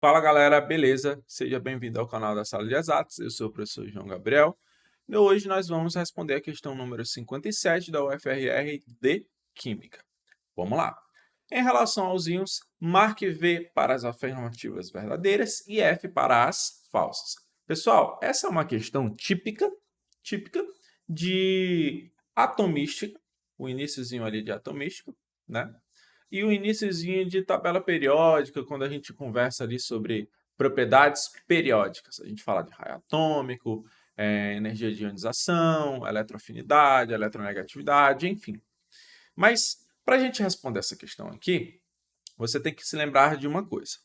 Fala galera, beleza? Seja bem-vindo ao canal da Sala de Exatas, eu sou o professor João Gabriel e hoje nós vamos responder a questão número 57 da UFRR de Química. Vamos lá! Em relação aos íons, marque V para as afirmativas verdadeiras e F para as falsas. Pessoal, essa é uma questão típica de atomística, o iniciozinho ali de atomística, né? E o iniciozinho de tabela periódica, quando a gente conversa ali sobre propriedades periódicas. A gente fala de raio atômico, energia de ionização, eletroafinidade, eletronegatividade, enfim. Mas, para a gente responder essa questão aqui, você tem que se lembrar de uma coisa.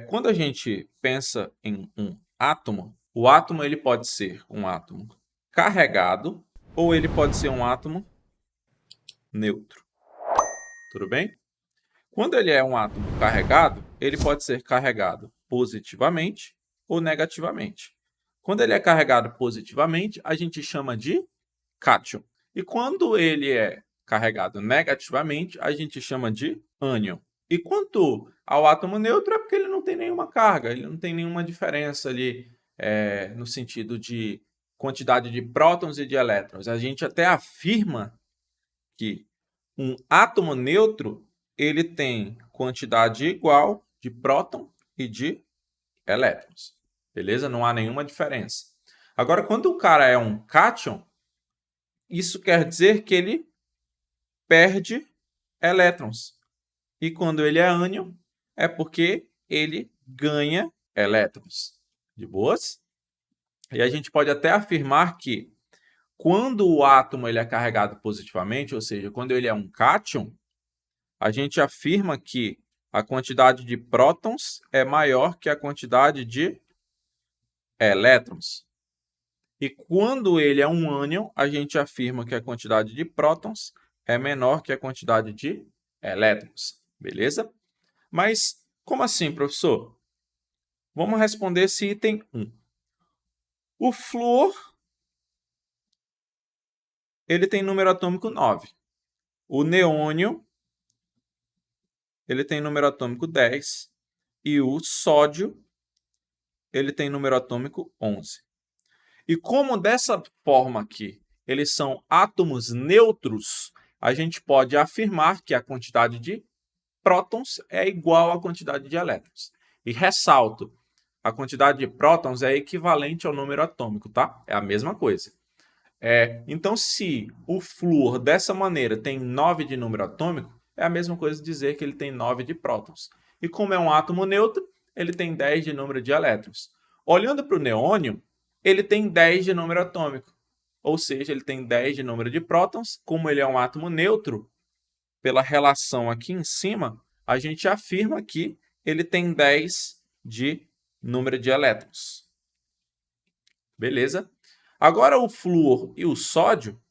Quando a gente pensa em um átomo, o átomo ele pode ser um átomo carregado ou ele pode ser um átomo neutro. Tudo bem? Quando ele é um átomo carregado, ele pode ser carregado positivamente ou negativamente. Quando ele é carregado positivamente, a gente chama de cátion. E quando ele é carregado negativamente, a gente chama de ânion. E quanto ao átomo neutro, é porque ele não tem nenhuma carga, ele não tem nenhuma diferença ali no sentido de quantidade de prótons e de elétrons. A gente até afirma que um átomo neutro ele tem quantidade igual de próton e de elétrons. Beleza? Não há nenhuma diferença. Agora, quando o cara é um cátion, isso quer dizer que ele perde elétrons. E quando ele é ânion, é porque ele ganha elétrons. De boas? E a gente pode até afirmar que quando o átomo ele é carregado positivamente, ou seja, quando ele é um cátion, a gente afirma que a quantidade de prótons é maior que a quantidade de elétrons. E quando ele é um ânion, a gente afirma que a quantidade de prótons é menor que a quantidade de elétrons. Beleza? Mas como assim, professor? Vamos responder esse item 1. O flúor ele tem número atômico 9. O neônio ele tem número atômico 10. E o sódio ele tem número atômico 11. E como dessa forma aqui, eles são átomos neutros, a gente pode afirmar que a quantidade de prótons é igual à quantidade de elétrons. E ressalto, a quantidade de prótons é equivalente ao número atômico, tá? É a mesma coisa. Então, se o flúor dessa maneira tem 9 de número atômico, é a mesma coisa dizer que ele tem 9 de prótons. E como é um átomo neutro, ele tem 10 de número de elétrons. Olhando para o neônio, ele tem 10 de número atômico. Ou seja, ele tem 10 de número de prótons. Como ele é um átomo neutro, pela relação aqui em cima, a gente afirma que ele tem 10 de número de elétrons. Beleza? Agora o flúor e o sódio.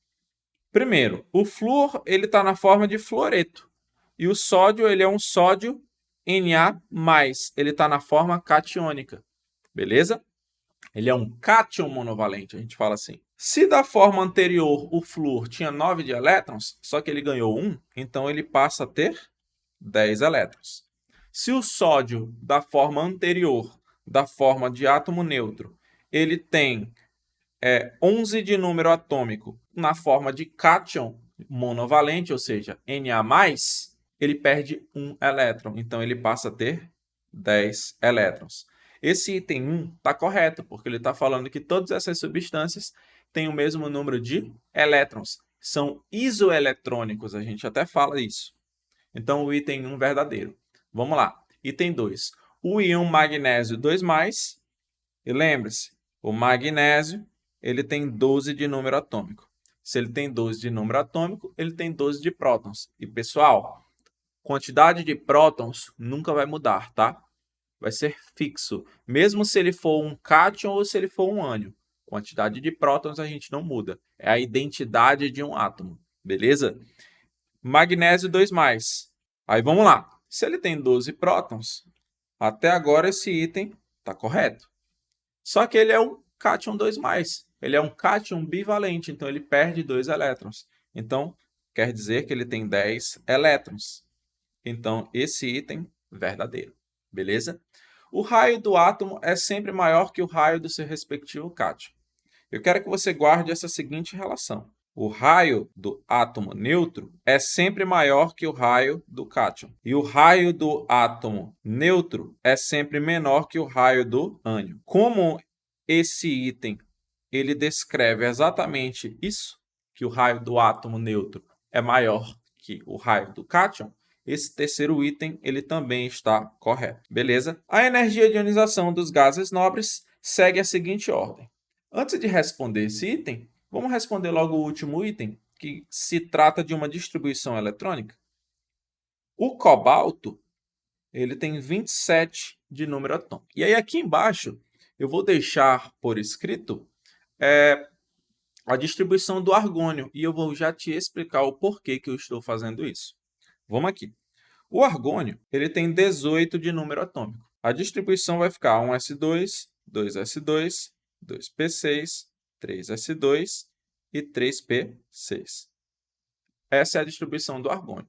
Primeiro, o flúor ele está na forma de fluoreto. E o sódio ele é um sódio Na+, ele está na forma catiônica. Beleza? Ele é um cátion monovalente, a gente fala assim. Se da forma anterior o flúor tinha 9 de elétrons, só que ele ganhou 1, então ele passa a ter 10 elétrons. Se o sódio da forma anterior, da forma de átomo neutro, ele tem 11 de número atômico na forma de cátion monovalente, ou seja, Na+, ele perde 1 elétron, então ele passa a ter 10 elétrons. Esse item 1 está correto, porque ele está falando que todas essas substâncias têm o mesmo número de elétrons. São isoeletrônicos, a gente até fala isso. Então, o item 1 verdadeiro. Vamos lá. Item 2. O íon magnésio 2+, e lembre-se, o magnésio ele tem 12 de número atômico. Se ele tem 12 de número atômico, ele tem 12 de prótons. E, pessoal, quantidade de prótons nunca vai mudar, tá? Vai ser fixo. Mesmo se ele for um cátion ou se ele for um ânion. Quantidade de prótons a gente não muda. É a identidade de um átomo. Beleza? Magnésio 2+. Aí vamos lá. Se ele tem 12 prótons, até agora esse item está correto. Só que ele é um cátion 2+. Ele é um cátion bivalente, então ele perde 2 elétrons. Então, quer dizer que ele tem 10 elétrons. Então, esse item verdadeiro. Beleza? O raio do átomo é sempre maior que o raio do seu respectivo cátion. Eu quero que você guarde essa seguinte relação. O raio do átomo neutro é sempre maior que o raio do cátion. E o raio do átomo neutro é sempre menor que o raio do ânion. Como esse item ele descreve exatamente isso, que o raio do átomo neutro é maior que o raio do cátion, esse terceiro item ele também está correto. Beleza? A energia de ionização dos gases nobres segue a seguinte ordem. Antes de responder esse item, vamos responder logo o último item, que se trata de uma distribuição eletrônica. O cobalto ele tem 27 de número atômico. E aí aqui embaixo eu vou deixar por escrito a distribuição do argônio e eu vou já te explicar o porquê que eu estou fazendo isso. Vamos aqui. O argônio ele tem 18 de número atômico. A distribuição vai ficar 1s2, 2s2, 2p6, 3s2 e 3p6. Essa é a distribuição do argônio.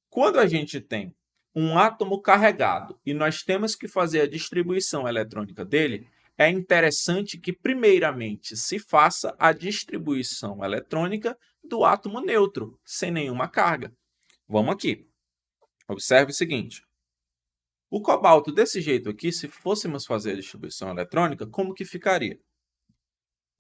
Quando a gente tem um átomo carregado e nós temos que fazer a distribuição eletrônica dele, é interessante que, primeiramente, se faça a distribuição eletrônica do átomo neutro, sem nenhuma carga. Vamos aqui. Observe o seguinte. O cobalto, desse jeito aqui, se fôssemos fazer a distribuição eletrônica, como que ficaria?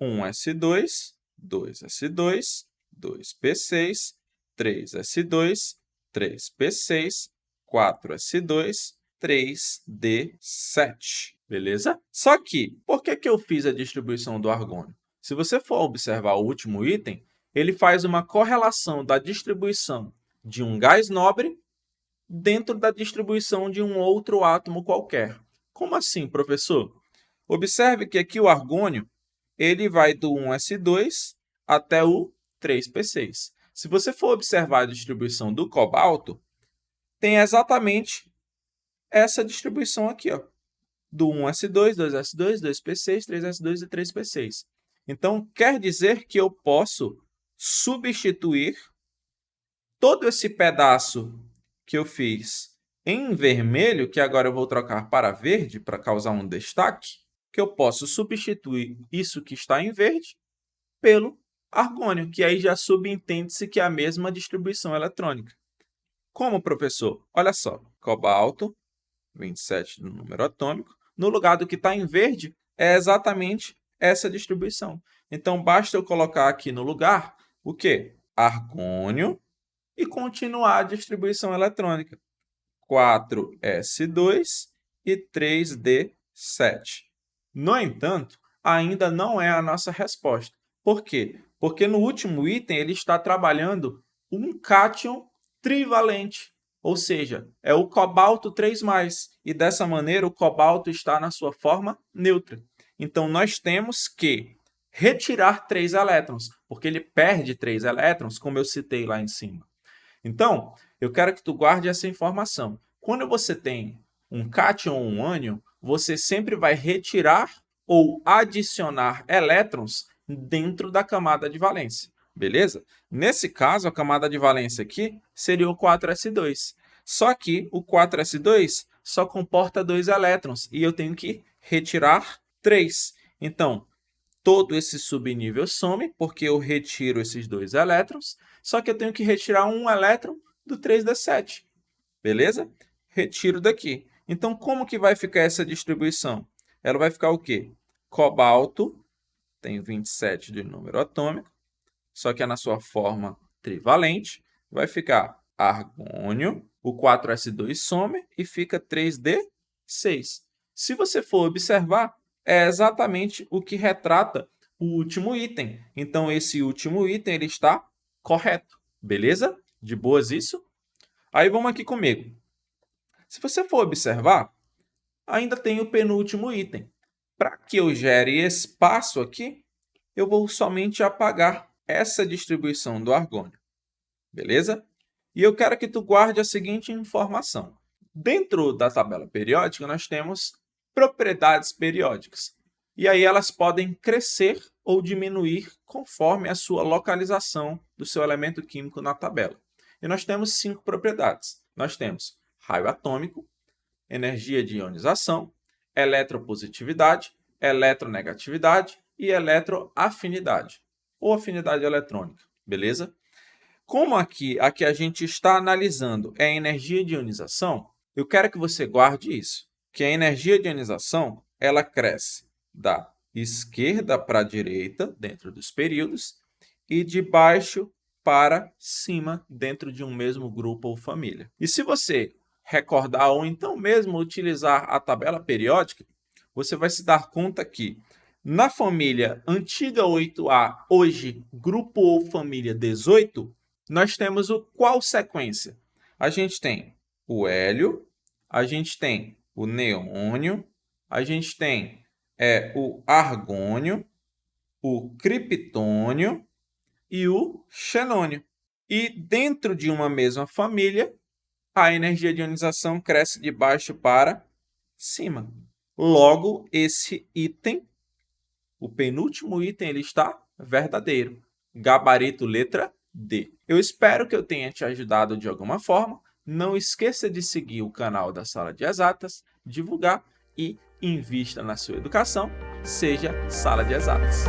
1s2, 2s2, 2p6, 3s2, 3p6, 4s2, 3d7. Beleza? Só que, por que eu fiz a distribuição do argônio? Se você for observar o último item, ele faz uma correlação da distribuição de um gás nobre dentro da distribuição de um outro átomo qualquer. Como assim, professor? Observe que aqui o argônio ele vai do 1s2 até o 3p6. Se você for observar a distribuição do cobalto, tem exatamente essa distribuição aqui, ó, do 1s2, 2s2, 2p6, 3s2 e 3p6. Então, quer dizer que eu posso substituir todo esse pedaço que eu fiz em vermelho, que agora eu vou trocar para verde para causar um destaque, que eu posso substituir isso que está em verde pelo argônio, que aí já subentende-se que é a mesma distribuição eletrônica. Como, professor? Olha só, cobalto, 27 no número atômico, no lugar do que está em verde, é exatamente essa distribuição. Então, basta eu colocar aqui no lugar o quê? Argônio e continuar a distribuição eletrônica. 4s2 e 3d7. No entanto, ainda não é a nossa resposta. Por quê? Porque no último item ele está trabalhando um cátion trivalente, ou seja, é o cobalto 3+, e dessa maneira o cobalto está na sua forma neutra. Então, nós temos que retirar 3 elétrons, porque ele perde 3 elétrons, como eu citei lá em cima. Então, eu quero que tu guarde essa informação. Quando você tem um cátion ou um ânion, você sempre vai retirar ou adicionar elétrons dentro da camada de valência. Beleza? Nesse caso, a camada de valência aqui seria o 4s2. Só que o 4s2 só comporta 2 elétrons e eu tenho que retirar 3. Então, todo esse subnível some, porque eu retiro esses 2 elétrons, só que eu tenho que retirar um elétron do 3d7. Beleza? Retiro daqui. Então, como que vai ficar essa distribuição? Ela vai ficar o quê? Cobalto tem 27 de número atômico, só que é na sua forma trivalente. Vai ficar argônio, o 4s2 some e fica 3d6. Se você for observar, é exatamente o que retrata o último item. Então, esse último item ele está correto. Beleza? De boas isso? Aí vamos aqui comigo. Se você for observar, ainda tem o penúltimo item. Para que eu gere espaço aqui, eu vou somente apagar essa distribuição do argônio. Beleza? E eu quero que tu guarde a seguinte informação. Dentro da tabela periódica, nós temos propriedades periódicas. E aí elas podem crescer ou diminuir conforme a sua localização do seu elemento químico na tabela. E nós temos 5 propriedades. Nós temos raio atômico, energia de ionização, eletropositividade, eletronegatividade e eletroafinidade, ou afinidade eletrônica, beleza? Como aqui a gente está analisando é a energia de ionização, eu quero que você guarde isso, que a energia de ionização ela cresce da esquerda para a direita, dentro dos períodos, e de baixo para cima, dentro de um mesmo grupo ou família. E se você recordar ou então mesmo utilizar a tabela periódica, você vai se dar conta que na família antiga 8A, hoje grupo ou família 18, nós temos qual sequência? A gente tem o hélio, a gente tem o neônio, a gente tem o argônio, o criptônio e o xenônio. E dentro de uma mesma família, a energia de ionização cresce de baixo para cima. Logo, esse item, o penúltimo item, ele está verdadeiro. Gabarito letra D. Eu espero que eu tenha te ajudado de alguma forma. Não esqueça de seguir o canal da Sala de Exatas, divulgar e invista na sua educação. Seja Sala de Exatas.